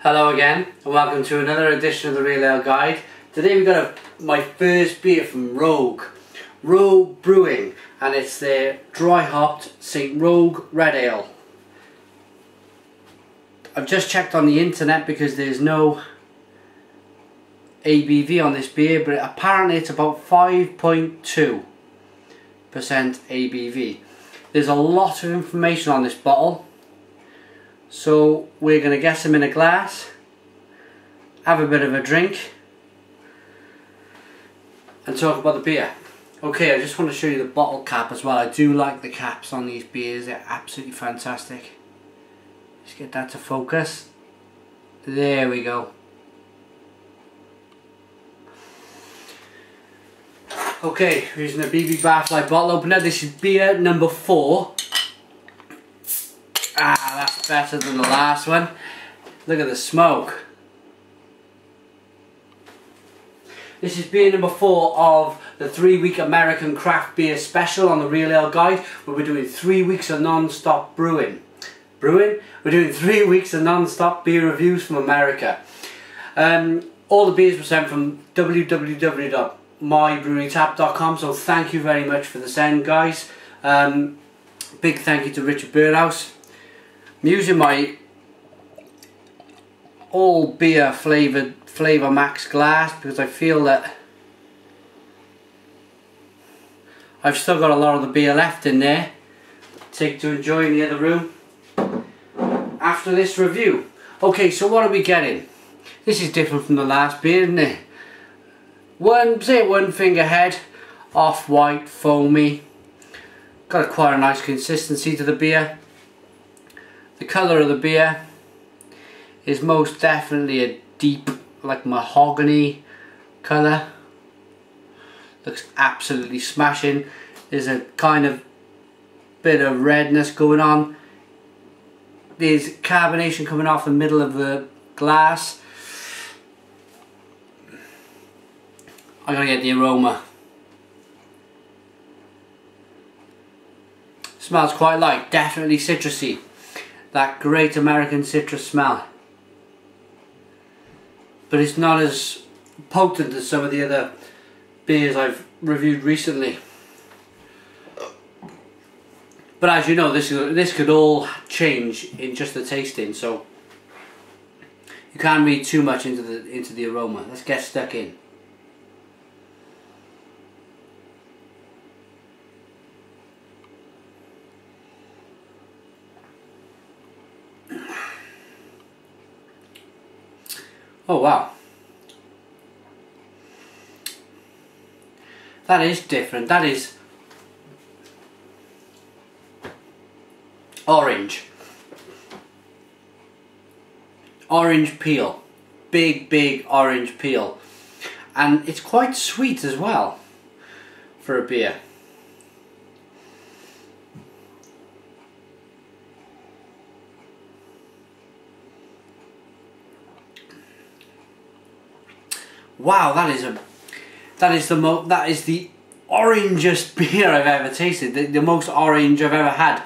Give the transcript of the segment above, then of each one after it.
Hello again and welcome to another edition of the Real Ale Guide. Today we've got my first beer from Rogue Brewing, and it's their dry hopped St. Rogue Red Ale. I've just checked on the internet because there's no ABV on this beer, but apparently it's about 5.2% ABV. There's a lot of information on this bottle. So we're going to get some in a glass, have a bit of a drink and talk about the beer. Okay, I just want to show you the bottle cap as well. I do like the caps on these beers, they're absolutely fantastic. Just get that to focus. There we go. Okay, we're using a BB Barfly bottle opener. This is beer number 4. Ah, that's better than the last one. Look at the smoke. This is beer number 4 of the 3-week American Craft Beer Special on the Real Ale Guide, where we're doing 3 weeks of non-stop brewing. We're doing 3 weeks of non-stop beer reviews from America. All the beers were sent from www.mybrewingtap.com, so thank you very much for the send, guys. Big thank you to Richard Birdhouse. I'm using my all beer Flavor Max glass because I feel that I've still got a lot of the beer left in there to enjoy in the other room after this review. Okay, so what are we getting? This is different from the last beer, isn't it? One finger head, off-white, foamy. Got quite a nice consistency to the beer. The colour of the beer is most definitely a deep, like mahogany colour. Looks absolutely smashing. There's a kind of bit of redness going on. There's carbonation coming off the middle of the glass. I gotta get the aroma. Smells quite light, definitely citrusy. That great American citrus smell. But it's not as potent as some of the other beers I've reviewed recently. But as you know, this could all change in just the tasting, so you can't read too much into the aroma. Let's get stuck in. Oh wow, that is different. That is orange peel, big orange peel, and it's quite sweet as well for a beer. Wow, that is the orangest beer I've ever tasted. The most orange I've ever had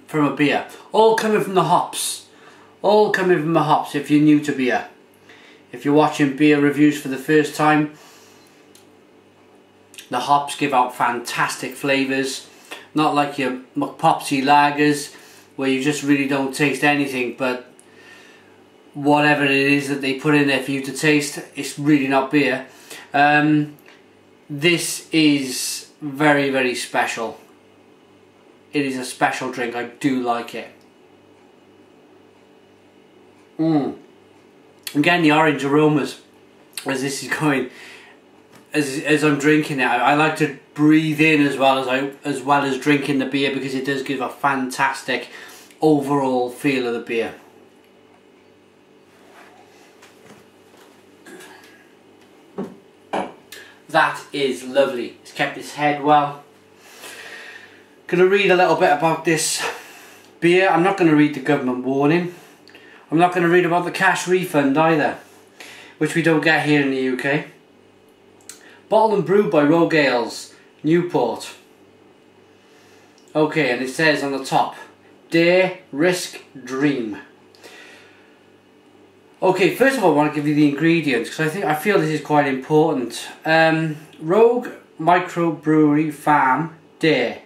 from a beer. All coming from the hops. All coming from the hops. If you're new to beer, if you're watching beer reviews for the first time, the hops give out fantastic flavours. Not like your McPopsy lagers, where you just really don't taste anything but whatever it is that they put in there for you to taste. It's really not beer. This is very special. It is a special drink. I do like it. I'm getting the orange aromas as this is going, as I'm drinking it. I like to breathe in as well as drinking the beer, because it does give a fantastic overall feel of the beer. That is lovely. It's kept its head well. Gonna read a little bit about this beer. I'm not gonna read the government warning. I'm not gonna read about the cash refund either, which we don't get here in the UK. Bottled and brewed by Rogue Ales, Newport. Okay, and it says on the top, Dare, Risk, Dream. Okay, first of all I want to give you the ingredients because I feel this is quite important. Rogue Microbrewery Farm Dare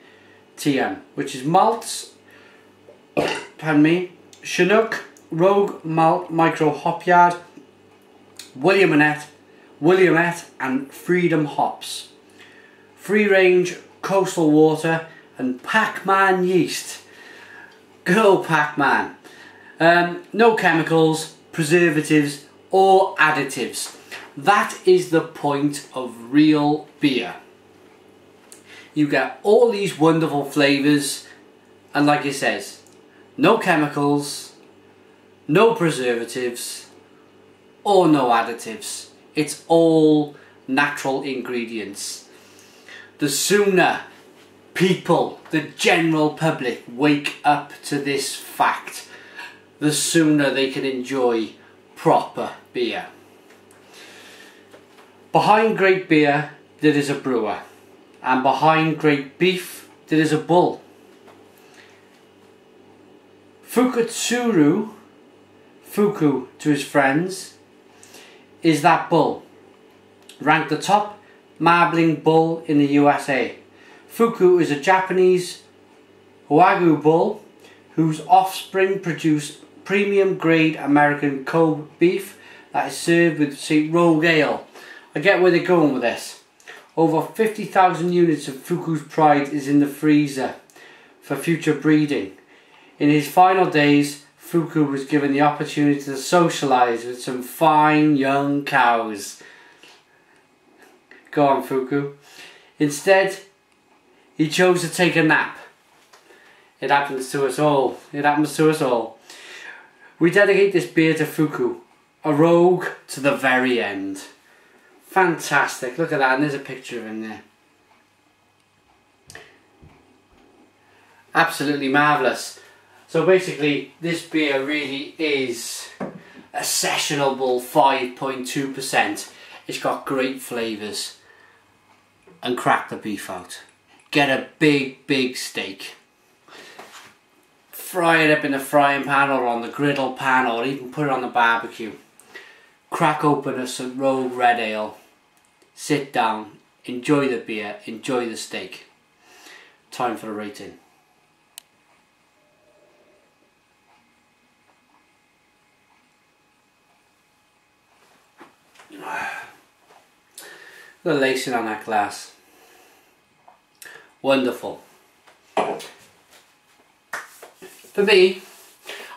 TM, which is malts, pardon me, Chinook, Rogue Malt Micro Hop Yard, Williamette and Freedom hops, free range coastal water and Pac-Man yeast. Good old Pac-Man. No chemicals, preservatives or additives. That is the point of real beer. You get all these wonderful flavours, and like it says, no chemicals, no preservatives or no additives. It's all natural ingredients. The sooner people, the general public, wake up to this fact, the sooner they can enjoy proper beer. Behind great beer there is a brewer, and behind great beef there is a bull. Fuku to his friends, is that bull, ranked the top marbling bull in the USA. Fuku is a Japanese Wagyu bull whose offspring produce premium grade American Kobe beef that is served with, say, Rogue Ale. I get where they're going with this. Over 50,000 units of Fuku's pride is in the freezer for future breeding. In his final days, Fuku was given the opportunity to socialise with some fine young cows. Go on, Fuku. Instead, he chose to take a nap. It happens to us all. It happens to us all. We dedicate this beer to Fuku, a rogue to the very end. Fantastic. Look at that, and there's a picture of him there. Absolutely marvellous. So basically, this beer really is a sessionable 5.2%. It's got great flavours. And crack the beef out. Get a big steak. Fry it up in a frying pan or on the griddle pan, or even put it on the barbecue. Crack open a Rogue Red Ale. Sit down, enjoy the beer, enjoy the steak. Time for the rating. The lacing on that glass. Wonderful. For me,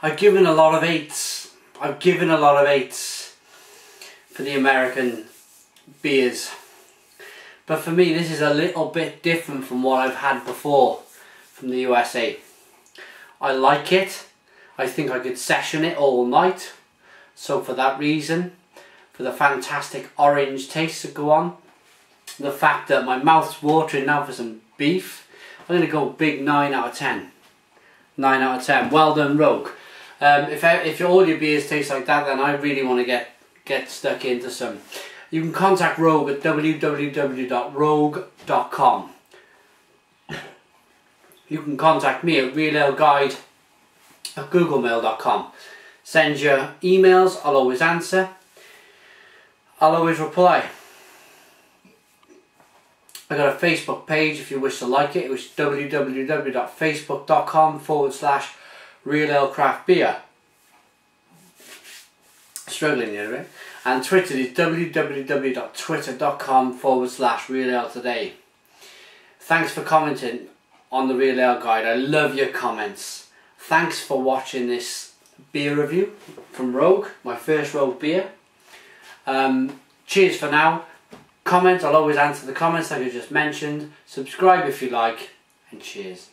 I've given a lot of 8s. I've given a lot of 8s for the American beers. But for me, this is a little bit different from what I've had before from the USA. I like it. I think I could session it all night. So for that reason, for the fantastic orange taste that go on, the fact that my mouth's watering now for some beef, I'm going to go big 9 out of 10. 9 out of 10. Well done, Rogue. If all your beers taste like that, then I really want to get stuck into some. You can contact Rogue at www.rogue.com. You can contact me at realaleguide@googlemail.com. Send your emails, I'll always answer. I'll always reply. I got a Facebook page if you wish to like it. It was www.facebook.com/realaleCraftBeer. Struggling the other way. And Twitter is www.twitter.com/realaletoday. Thanks for commenting on the Real Ale Guide. I love your comments. Thanks for watching this beer review from Rogue, my first Rogue beer. Cheers for now. Comment, I'll always answer the comments like I just mentioned. Subscribe if you like, and cheers.